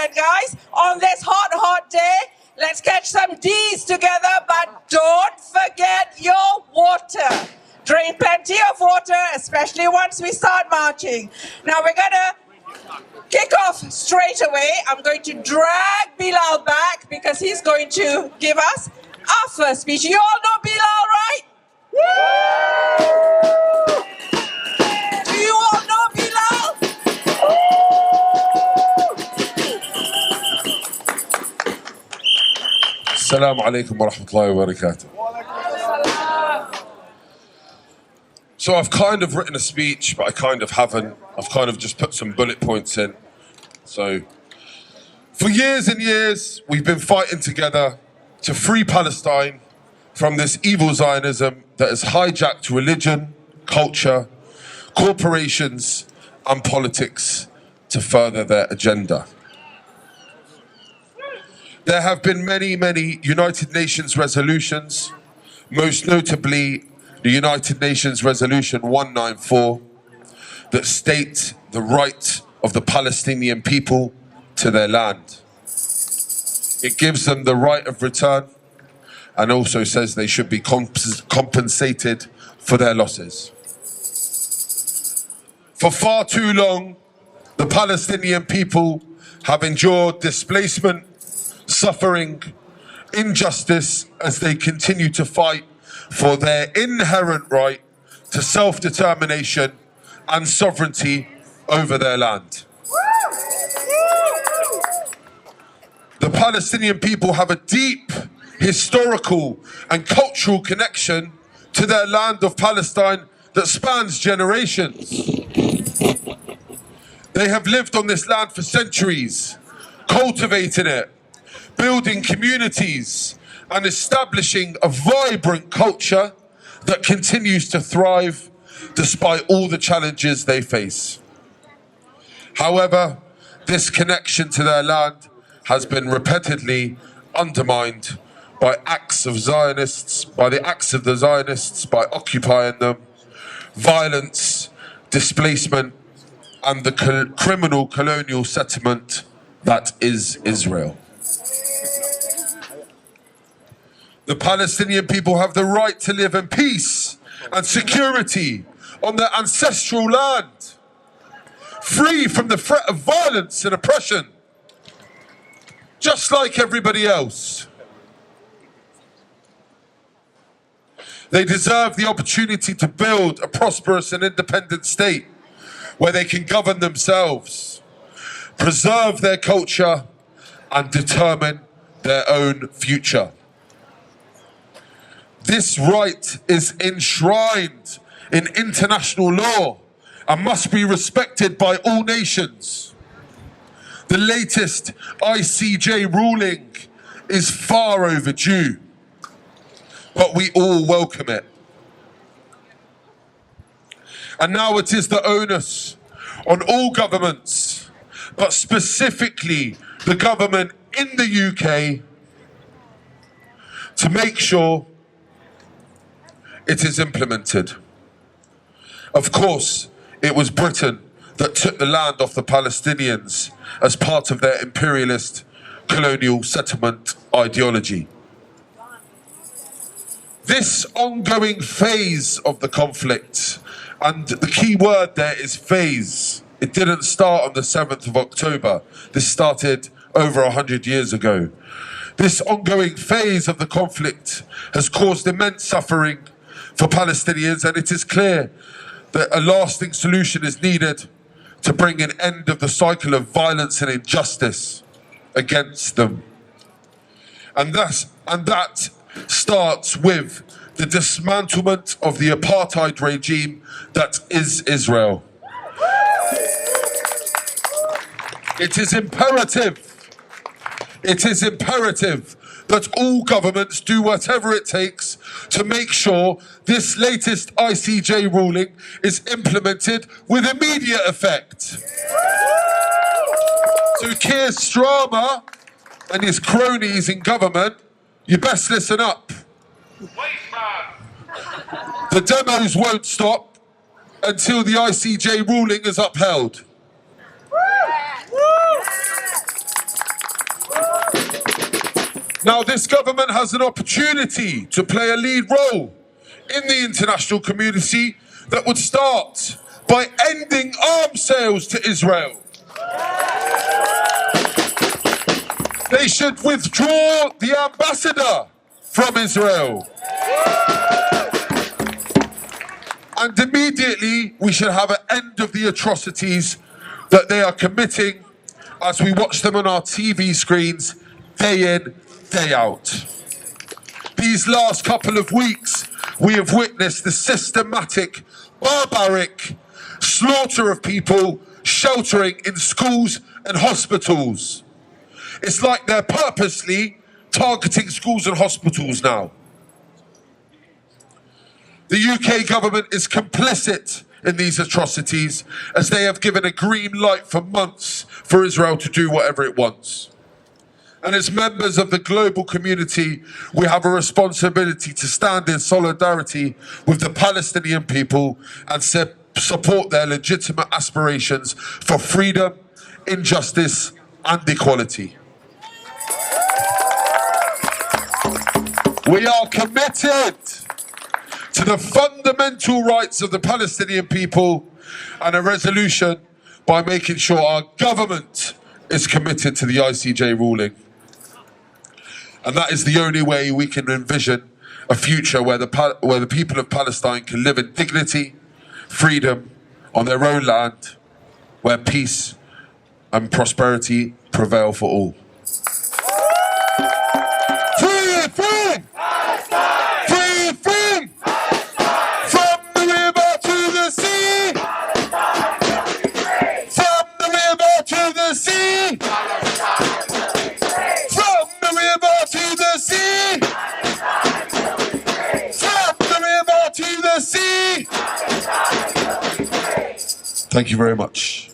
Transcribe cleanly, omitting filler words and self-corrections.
ahead, guys. On this hot, hot day, let's catch some D's together, but don't forget your water. Drink plenty of water, especially once we start marching. Now we're gonna kick off straight away. I'm going to drag Bilal back because he's going to give us our first speech. You all know Bilal, right? Do you all know Bilal? Assalamu alaikum wa rahmatullahi wa barakatuh. So I've kind of written a speech, but I kind of haven't. I've kind of just put some bullet points in. So, for years and years, we've been fighting together to free Palestine from this evil Zionism that has hijacked religion, culture, corporations, and politics to further their agenda. There have been many, many United Nations resolutions, most notably the United Nations Resolution 194, that state the right of the Palestinian people to their land. It gives them the right of return and also says they should be compensated for their losses. For far too long, the Palestinian people have endured displacement, suffering, injustice as they continue to fight for their inherent right to self-determination and sovereignty over their land. The Palestinian people have a deep historical and cultural connection to their land of Palestine that spans generations. They have lived on this land for centuries, cultivating it, building communities, and establishing a vibrant culture that continues to thrive despite all the challenges they face. However, this connection to their land has been repeatedly undermined by the acts of the Zionists, by occupying them, violence, displacement, and the criminal colonial settlement that is Israel. The Palestinian people have the right to live in peace and security on their ancestral land, free from the threat of violence and oppression, just like everybody else. They deserve the opportunity to build a prosperous and independent state where they can govern themselves, preserve their culture, and determine their own future. This right is enshrined in international law and must be respected by all nations. The latest ICJ ruling is far overdue, but we all welcome it. And now it is the onus on all governments, but specifically the government in the UK, to make sure it is implemented. Of course, it was Britain that took the land off the Palestinians as part of their imperialist colonial settlement ideology. This ongoing phase of the conflict, and the key word there is phase. It didn't start on the 7th of October. This started over 100 years ago. This ongoing phase of the conflict has caused immense suffering for Palestinians, and it is clear that a lasting solution is needed to bring an end of the cycle of violence and injustice against them. And that starts with the dismantlement of the apartheid regime that is Israel. It is imperative that all governments do whatever it takes to make sure this latest ICJ ruling is implemented with immediate effect. So Keir Starmer and his cronies in government, you best listen up. The demos won't stop until the ICJ ruling is upheld. Now, this government has an opportunity to play a lead role in the international community that would start by ending arms sales to Israel. They should withdraw the ambassador from Israel. And immediately we should have an end of the atrocities that they are committing as we watch them on our TV screens day in, day out. These last couple of weeks, we have witnessed the systematic, barbaric slaughter of people sheltering in schools and hospitals. It's like they're purposely targeting schools and hospitals now. The UK government is complicit in these atrocities as they have given a green light for months for Israel to do whatever it wants. And as members of the global community, we have a responsibility to stand in solidarity with the Palestinian people and support their legitimate aspirations for freedom, injustice, and equality. We are committed to the fundamental rights of the Palestinian people and a resolution by making sure our government is committed to the ICJ ruling. And that is the only way we can envision a future where the people of Palestine can live in dignity, freedom, on their own land, where peace and prosperity prevail for all. Free, free! Palestine! Free, free! Palestine! From the river to the sea! Palestine will be free! From the river to the sea! Palestine will be free! From the river to the sea! Palestine will be free! From the river to the sea! Palestine will be free! Thank you very much.